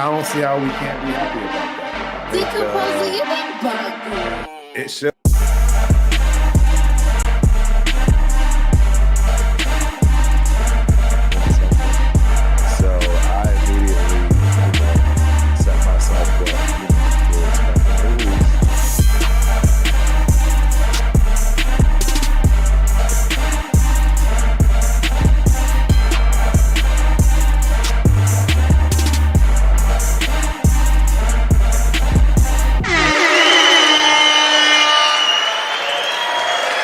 I don't see how we can't be happy about that. It should. So I immediately set myself up, to expect the movies.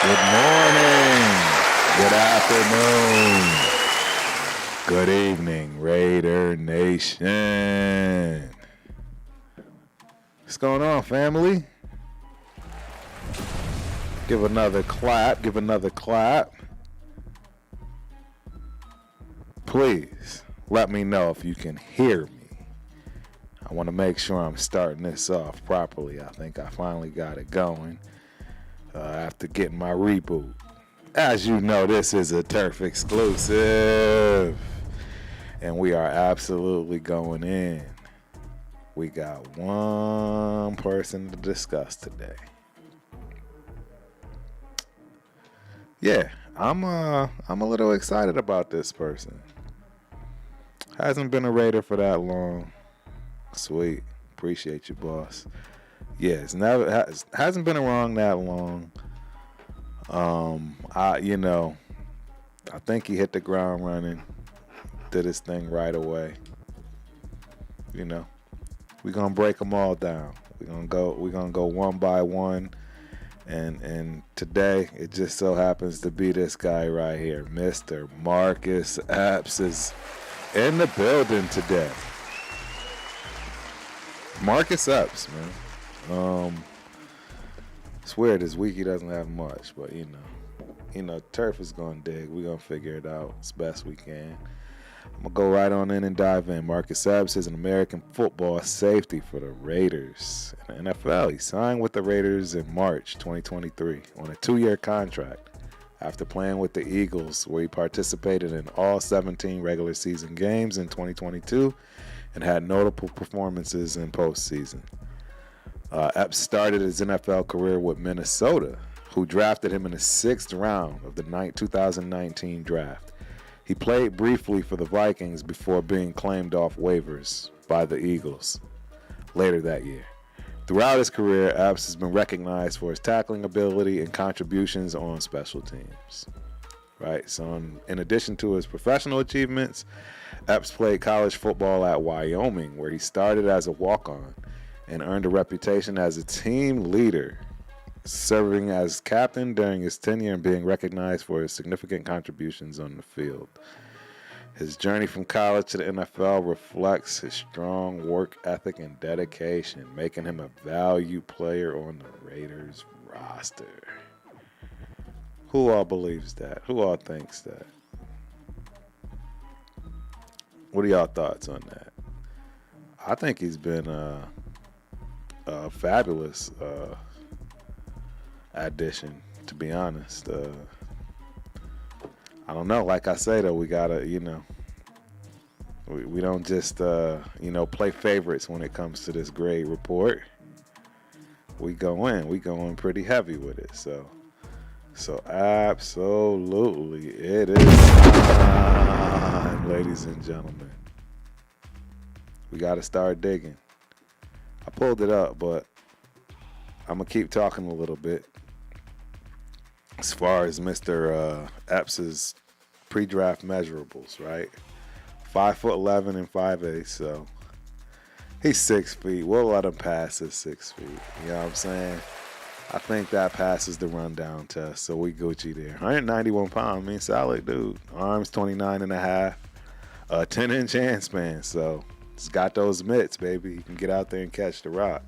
Good morning, good afternoon, good evening, Raider Nation. What's going on, family? Give another clap, Please, let me know if you can hear me. I want to make sure I'm starting this off properly. I think I finally got it going. After getting my reboot. As you know, this is a Turf exclusive. And we are absolutely going in. We got one person to discuss today. Yeah, I'm a little excited about this person. Hasn't been a Raider for that long. Sweet. Appreciate you, boss. Yeah, hasn't been around that long. I think he hit the ground running, did his thing right away. We're gonna break them all down. We're gonna go one by one, and today it just so happens to be this guy right here, Mr. Marcus Epps is in the building today. Marcus Epps, man. It's weird this week he doesn't have much, but Turf is gonna dig. We're gonna figure it out as best we can. I'm gonna go right on in and dive in. Marcus Epps is an American football safety for the Raiders in the NFL. He signed with the Raiders in March 2023 on a 2-year contract after playing with the Eagles, where he participated in all 17 regular season games in 2022 and had notable performances in postseason. Epps started his NFL career with Minnesota, who drafted him in the 6th round of the 2019 draft. He played briefly for the Vikings before being claimed off waivers by the Eagles later that year. Throughout his career, Epps has been recognized for his tackling ability and contributions on special teams. Right, so in addition to his professional achievements, Epps played college football at Wyoming, where he started as a walk-on and earned a reputation as a team leader, serving as captain during his tenure and being recognized for his significant contributions on the field. His journey from college to the NFL reflects his strong work ethic and dedication, making him a valued player on the Raiders roster. Who all believes that? Who all thinks that? What are y'all thoughts on that? I think he's been a fabulous addition, to be honest. I don't know. Like I say, though, we gotta, we don't just, play favorites when it comes to this grade report. We go in pretty heavy with it. So absolutely, it is time, ladies and gentlemen. We gotta start digging. I pulled it up, but I'm going to keep talking a little bit. As far as Mr. Epps' pre-draft measurables, right? 5'11" and 5'8", so he's 6 feet. We'll let him pass his 6 feet. You know what I'm saying? I think that passes the rundown test, so we Gucci there. 191 pounds, solid dude. Arms 29 and a half. 10-inch hand span, so he's got those mitts, baby. He can get out there and catch the rock.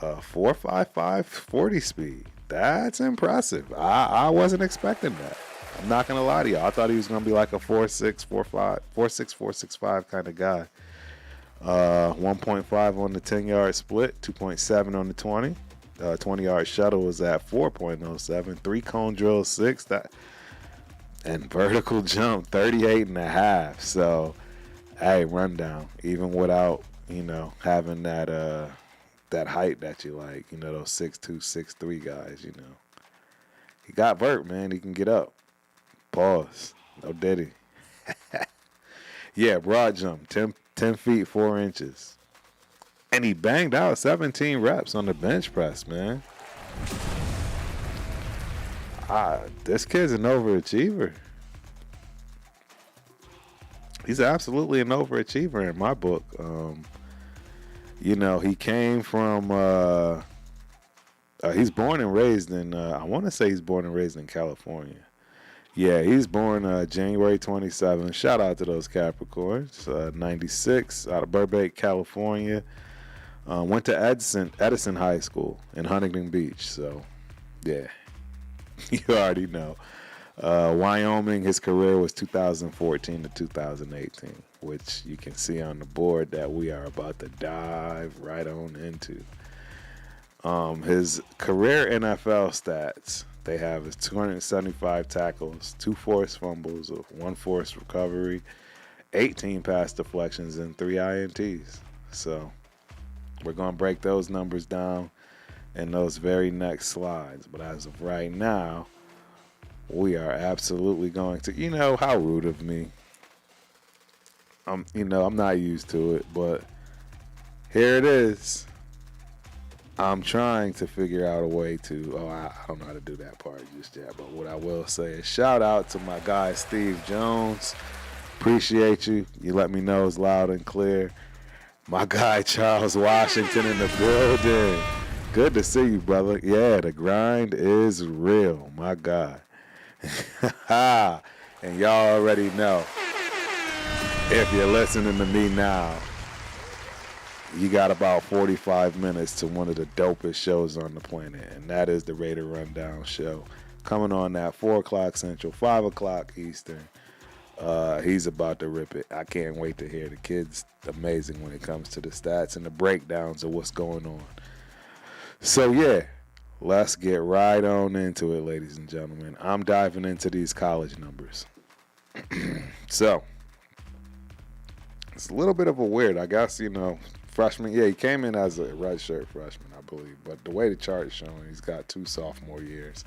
4.55 40 speed. That's impressive. I wasn't expecting that. I'm not going to lie to you. I thought he was going to be like a 4.6, 4.5, 4.6, 4.65 kind of guy. 1.5 on the 10-yard split, 2.7 on the 20. 20-yard shuttle was at 4.07. 3-cone drill, 6. And vertical jump, 38 and a half. So, hey, rundown. Even without having that height that you like, those 6'2", 6'3" guys, He got vert, man. He can get up. Pause. No diddy. Yeah, broad jump, 10 feet, 4 inches. And he banged out 17 reps on the bench press, man. This kid's an overachiever. He's absolutely an overachiever in my book. He came from, he's born and raised in, I want to say he's born and raised in California. Yeah, he's born January 27th. Shout out to those Capricorns. 96, out of Burbank, California. Went to Edison High School in Huntington Beach. So, yeah, you already know. Wyoming, his career was 2014 to 2018, which you can see on the board that we are about to dive right on into. His career NFL stats, they have is 275 tackles, 2 forced fumbles, 1 forced recovery, 18 pass deflections, and 3 INTs. So we're going to break those numbers down in those very next slides. But as of right now, we are absolutely going to, how rude of me. I'm not used to it, but here it is. I'm trying to figure out a way to, I don't know how to do that part just yet, but what I will say is shout out to my guy, Steve Jones. Appreciate you. You let me know it's loud and clear. My guy, Charles Washington in the building. Good to see you, brother. Yeah, the grind is real, my God. And y'all already know, if you're listening to me now, you got about 45 minutes to one of the dopest shows on the planet, and that is the Raider Rundown Show. Coming on at 4 o'clock Central, 5 o'clock Eastern. He's about to rip it. I can't wait to hear the kid's amazing when it comes to the stats and the breakdowns of what's going on. So, yeah, let's get right on into it, ladies and gentlemen. I'm diving into these college numbers. So, it's a little bit of a weird, I guess, freshman. Yeah, he came in as a redshirt freshman, I believe. But the way the chart is showing, he's got 2 sophomore years.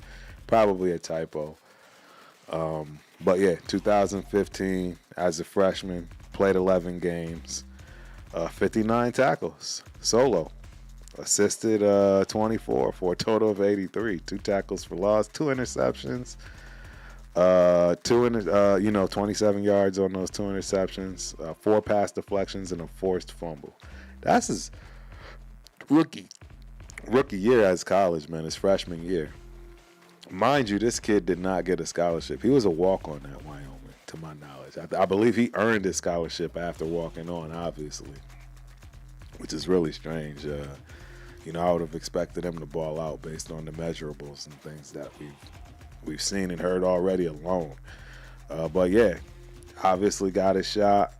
Probably a typo. But, yeah, 2015 as a freshman, played 11 games, 59 tackles, solo. Assisted 24 for a total of 83. 2 tackles for loss, 2 interceptions. 27 yards on those 2 interceptions, 4 pass deflections, and a forced fumble. That's his rookie year as college, man, his freshman year. Mind you, this kid did not get a scholarship. He was a walk-on at Wyoming, to my knowledge. I believe he earned his scholarship after walking on, obviously, which is really strange. I would have expected him to ball out based on the measurables and things that we've seen and heard already alone. But yeah, obviously got his shot,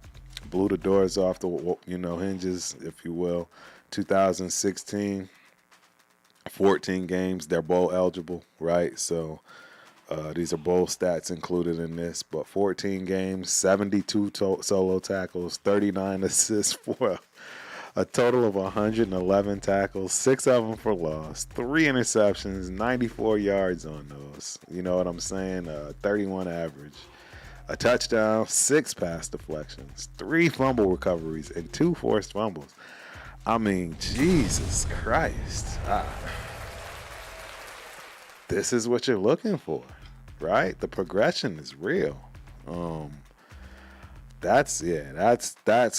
blew the doors off the hinges, if you will. 2016, 14 games, they're bowl eligible, right? So these are bowl stats included in this, but 14 games, 72 solo tackles, 39 assists for a total of 111 tackles, 6 of them for loss, 3 interceptions, 94 yards on those. You know what I'm saying? 31 average, a touchdown, 6 pass deflections, 3 fumble recoveries, and 2 forced fumbles. I mean, Jesus Christ. This is what you're looking for, right? The progression is real. That's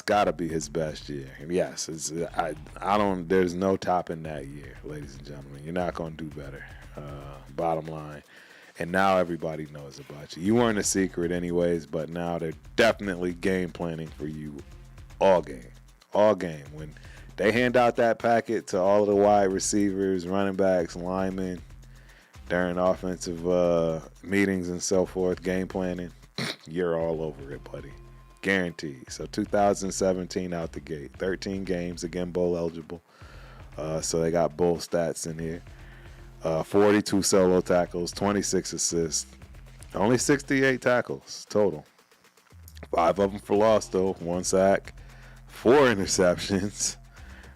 got to be his best year. And yes, there's no topping that year, ladies and gentlemen. You're not going to do better, bottom line. And now everybody knows about you. You weren't a secret anyways, but now they're definitely game planning for you all game. When they hand out that packet to all of the wide receivers, running backs, linemen, during offensive meetings and so forth, game planning, you're all over it, buddy. Guaranteed. So 2017 out the gate. 13 games, again, bowl eligible. So they got bowl stats in here. 42 solo tackles, 26 assists, only 68 tackles total. 5 of them for loss, though. 1 sack, 4 interceptions,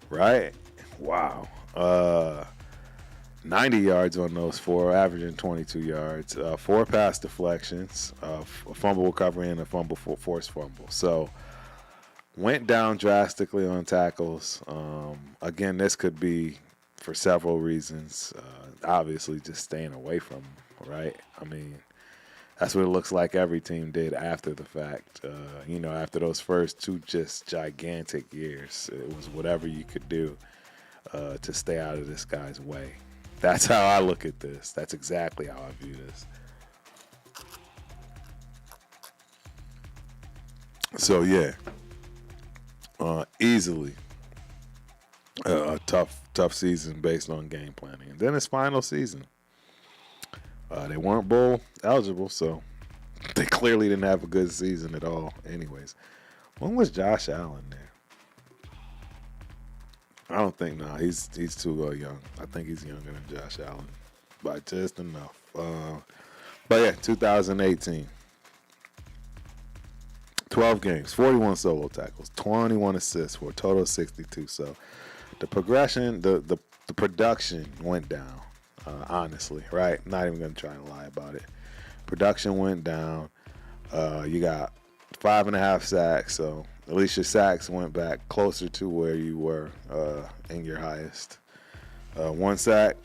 right? Wow. 90 yards on those 4, averaging 22 yards. 4 pass deflections, a fumble recovery, and a forced fumble. So went down drastically on tackles. Again, this could be for several reasons. Obviously, just staying away from them, right? I mean, that's what it looks like every team did after the fact. After those first 2 just gigantic years, it was whatever you could do to stay out of this guy's way. That's how I look at this. That's exactly how I view this. So, yeah. Easily a tough season based on game planning. And then his final season. They weren't bowl eligible, so they clearly didn't have a good season at all. Anyways, when was Josh Allen there? I don't think, he's too young. I think he's younger than Josh Allen by just enough. But yeah, 2018. 12 games, 41 solo tackles, 21 assists for a total of 62. So the progression, the production went down, honestly, right? Not even going to try and lie about it. Production went down. You got 5.5 sacks, so at least your sacks went back closer to where you were in your highest. 1 sack,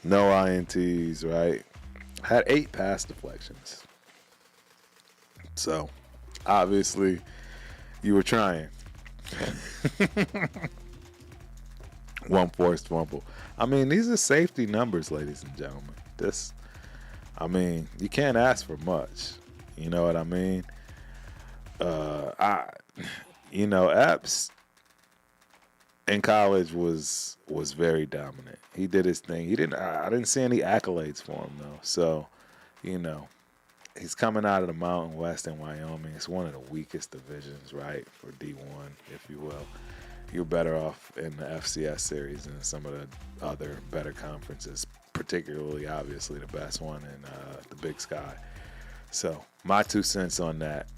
no INTs, right? Had 8 pass deflections. So obviously, you were trying. 1 forced fumble. I mean, these are safety numbers, ladies and gentlemen. You can't ask for much. You know what I mean? Epps in college was very dominant. He did his thing. I didn't see any accolades for him though. So, he's coming out of the Mountain West in Wyoming. It's one of the weakest divisions, right, for D1, if you will. You're better off in the FCS series than some of the other better conferences, particularly, obviously, the best one in the Big Sky. So, my 2 cents on that.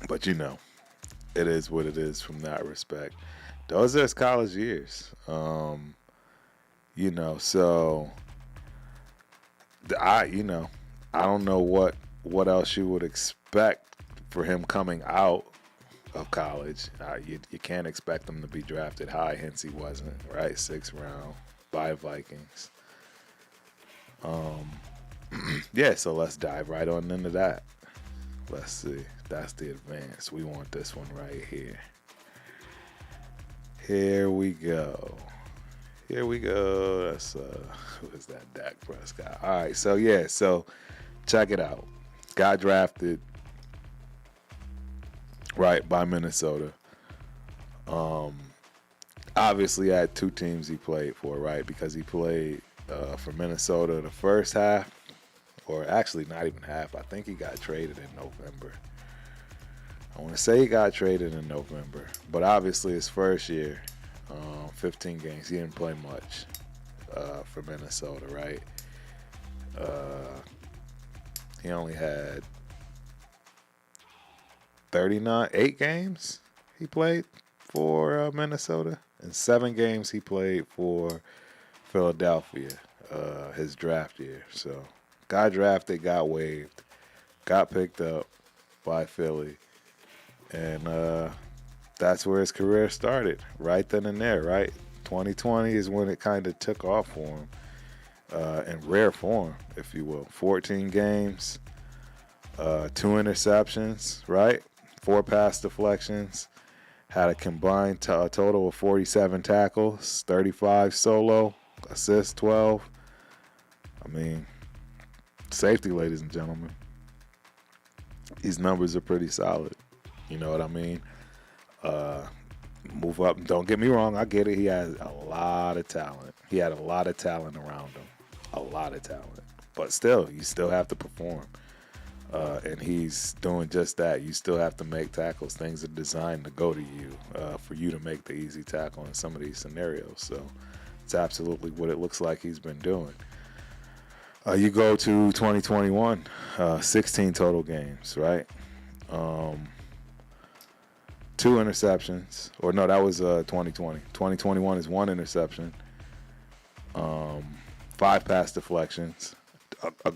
But, it is what it is from that respect. Those are his college years. So I don't know what else you would expect for him coming out of college. You can't expect him to be drafted high, hence he wasn't, right? 6th round by Vikings. Yeah, so let's dive right on into that. Let's see. That's the advance. We want this one right here. Here we go. That's who is that? Dak Prescott. All right, so check it out. Got drafted right by Minnesota. Obviously had 2 teams he played for, right? Because he played for Minnesota the first half, or actually not even half. I think he got traded in November. I want to say he got traded in November, but obviously his first year, 15 games, he didn't play much for Minnesota, right? He only had 8 games he played for Minnesota, and 7 games he played for Philadelphia, his draft year. So got drafted, got waived, got picked up by Philly, and that's where his career started, right then and there, right? 2020 is when it kind of took off for him, in rare form, if you will. 14 games, 2 interceptions, right? 4 pass deflections, had a combined total of 47 tackles, 35 solo, assists 12. Safety, ladies and gentlemen. These numbers are pretty solid. You know what I mean? Move up. Don't get me wrong. I get it. He has a lot of talent. He had a lot of talent around him. A lot of talent. But still, you still have to perform. And he's doing just that. You still have to make tackles. Things are designed to go to you for you to make the easy tackle in some of these scenarios. So it's absolutely what it looks like he's been doing. You go to 2021, 16 total games, right? 2 interceptions. Or no, that was 2020. 2021 is 1 interception. 5 pass deflections.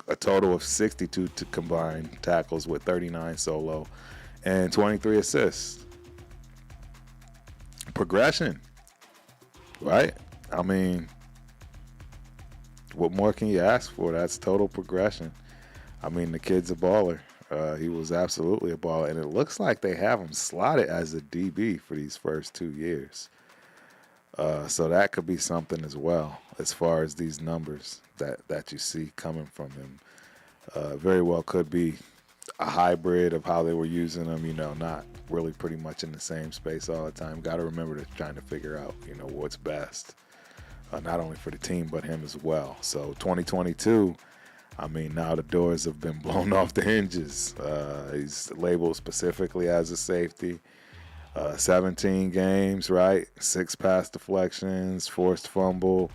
A total of 62 to combined tackles with 39 solo. And 23 assists. Progression. Right? I mean, what more can you ask for? That's total progression. I mean, the kid's a baller. He was absolutely a baller. And it looks like they have him slotted as a DB for these first 2 years. So that could be something as well, as far as these numbers that you see coming from him. Very well could be a hybrid of how they were using him, not really pretty much in the same space all the time. Got to remember to trying to figure out, what's best, not only for the team but him as well. So 2022, I mean, now the doors have been blown off the hinges. He's labeled specifically as a safety. 17 games, right? 6 pass deflections, forced fumble,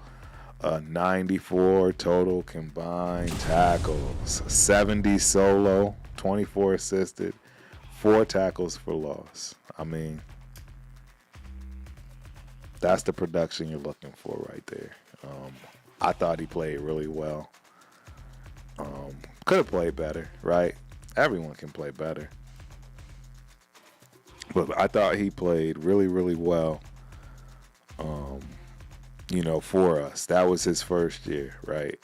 94 total combined tackles, 70 solo, 24 assisted, 4 tackles for loss. I mean, that's the production you're looking for right there. I thought he played really well. Could have played better, right? Everyone can play better. But I thought he played really, really well, for us. That was his first year, right?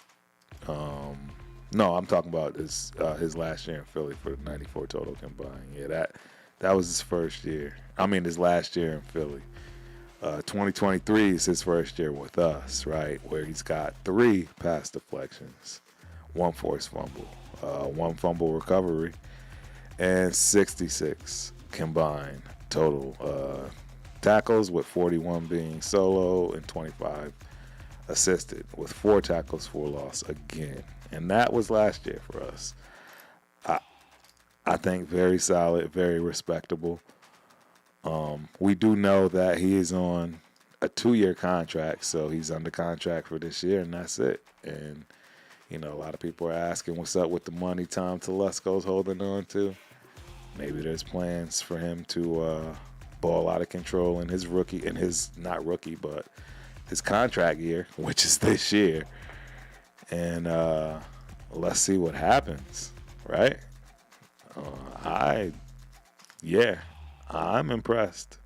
No, I'm talking about his last year in Philly for the 94 total combined. Yeah, that was his first year. I mean, his last year in Philly. 2023 is his first year with us, right? Where he's got 3 pass deflections, 1 forced fumble, 1 fumble recovery, and 66 combined total tackles, with 41 being solo and 25 assisted, with 4 tackles for loss again. And that was last year for us. I think very solid, very respectable. We do know that he is on a 2-year contract, so he's under contract for this year, and that's it. And, a lot of people are asking what's up with the money Tom Telesco's holding on to. Maybe there's plans for him to ball out of control in his his contract year, which is this year. And let's see what happens, right? I'm impressed.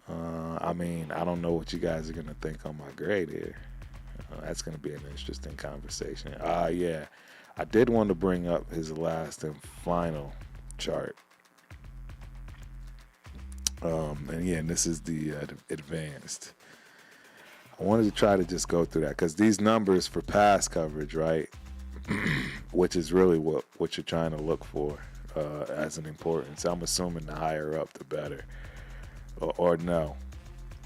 I mean, I don't know what you guys are going to think on my grade here. That's going to be an interesting conversation. Yeah, I did want to bring up his last and final chart. And this is the advanced. I wanted to try to just go through that because these numbers for pass coverage, right, which is really what you're trying to look for as an importance. I'm assuming the higher up, the better. Or no,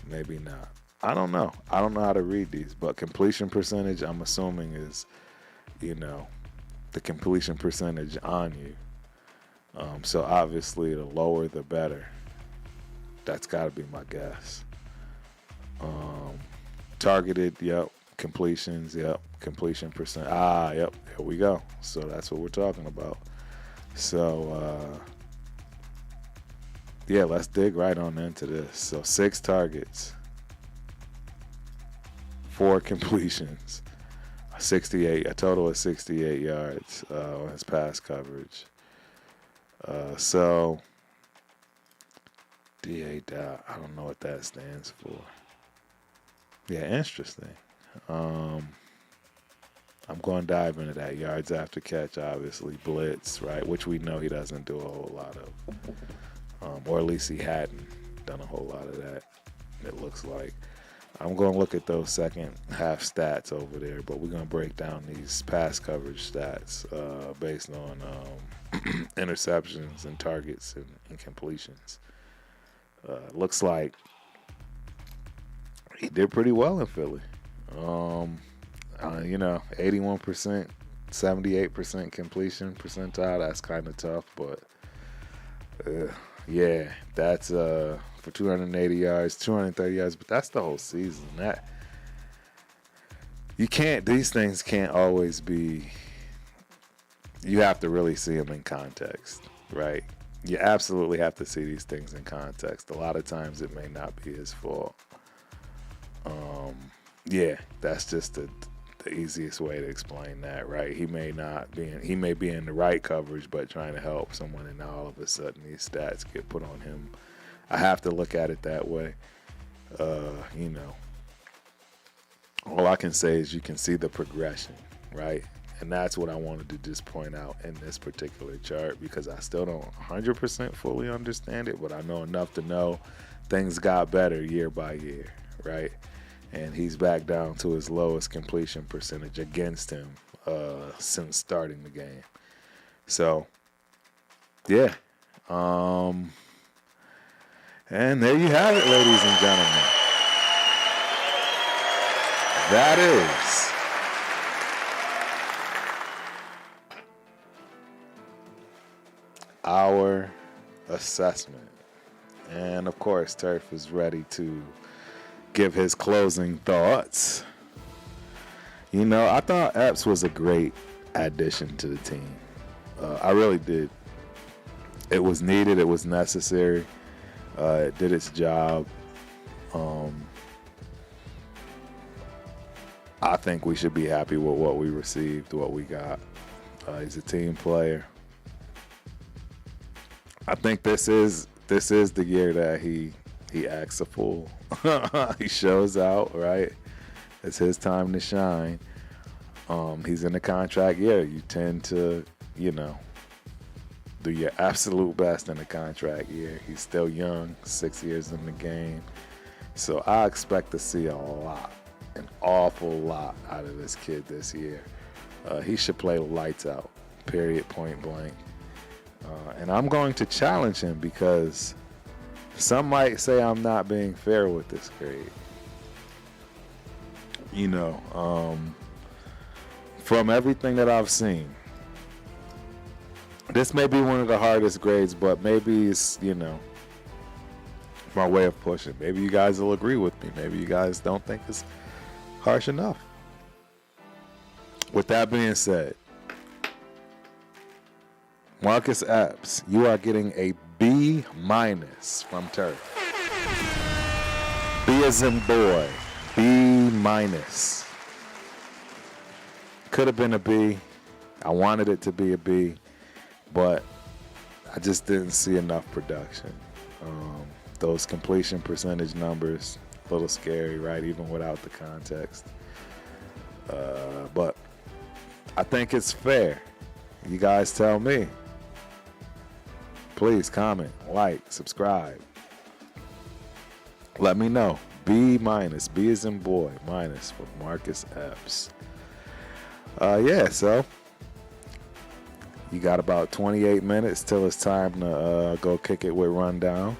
maybe not. I don't know. I don't know how to read these, but completion percentage, I'm assuming is, the completion percentage on you. So obviously the lower the better. That's got to be my guess. Targeted, yep. Completions, yep. Completion percent. Yep. Here we go. So that's what we're talking about. So, let's dig right on into this. So 6 targets, 4 completions, a total of 68 yards on his pass coverage. So DA dot, I don't know what that stands for. Yeah, interesting. I'm going to dive into that. Yards after catch, obviously. Blitz, right, which we know he doesn't do a whole lot of. Or at least he hadn't done a whole lot of that, it looks like. I'm going to look at those second half stats over there, but we're going to break down these pass coverage stats based on interceptions and targets and completions. Looks like he did pretty well in Philly. 81%, 78% completion percentile. That's kind of tough, but that's for 280 yards, 230 yards, but that's the whole season. These things can't always be, you have to really see them in context, right? you absolutely have to see these things in context. A lot of times it may not be his fault. Yeah, that's just the easiest way to explain that, right? He may be in the right coverage, but trying to help someone, and all of a sudden these stats get put on him. I have to look at it that way. You know, all I can say is you can see the progression, right? And that's what I wanted to just point out in this particular chart, because I still don't 100% fully understand it, but I know enough to know things got better year by year, right? And he's back down to his lowest completion percentage against him since starting the game. So, yeah. And there you have it, ladies and gentlemen. That is our assessment. And, of course, Turf is ready to give his closing thoughts. You know, I thought Epps was a great addition to the team. I really did. It was needed. It was necessary. It did its job. I think we should be happy with what we received, what we got. He's a team player. I think this is the year that he acts a fool. He shows out, right? It's his time to shine. He's in the contract year. You tend to, do your absolute best in the contract year. He's still young, 6 years in the game. So I expect to see an awful lot out of this kid this year. He should play lights out, period, point blank. And I'm going to challenge him, because some might say I'm not being fair with this grade. From everything that I've seen, this may be one of the hardest grades, but maybe it's, my way of pushing. Maybe you guys will agree with me. Maybe you guys don't think it's harsh enough. With that being said, Marcus Epps, you are getting a B- from Turf. B as in boy. B-. Could have been a B. I wanted it to be a B, but I just didn't see enough production. Those completion percentage numbers, a little scary, right? Even without the context. But I think it's fair. You guys tell me. Please comment, like, subscribe. Let me know. B-, B as in boy, minus for Marcus Epps. So you got about 28 minutes till it's time to go kick it with Rundown.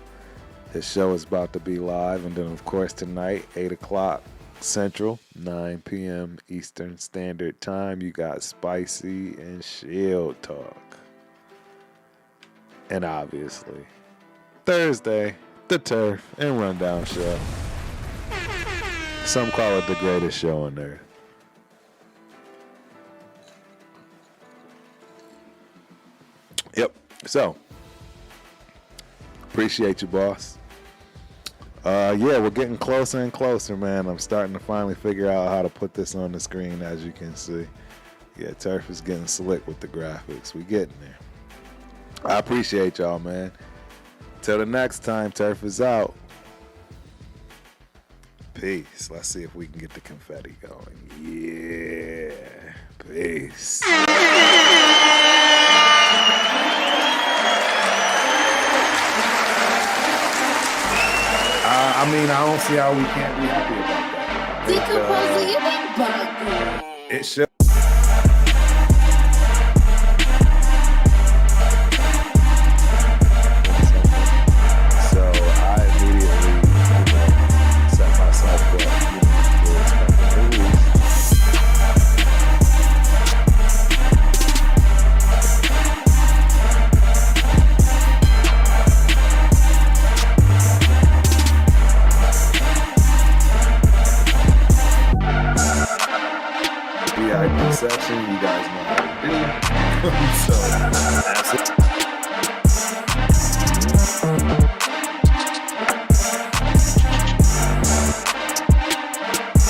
His show is about to be live, and then of course tonight, 8 o'clock Central, 9 p.m. Eastern Standard Time, you got Spicy and Shield Talk. And obviously, Thursday, the Turf and Rundown Show. Some call it the greatest show on earth. Yep. So, appreciate you, boss. We're getting closer and closer, man. I'm starting to finally figure out how to put this on the screen, as you can see. Yeah, Turf is getting slick with the graphics. We getting there. I appreciate y'all, man. Till the next time, Turf is out. Peace. Let's see if we can get the confetti going. Yeah. Peace. I don't see how we can't be happy about that. It should. Section, you guys know how to do. So that's it.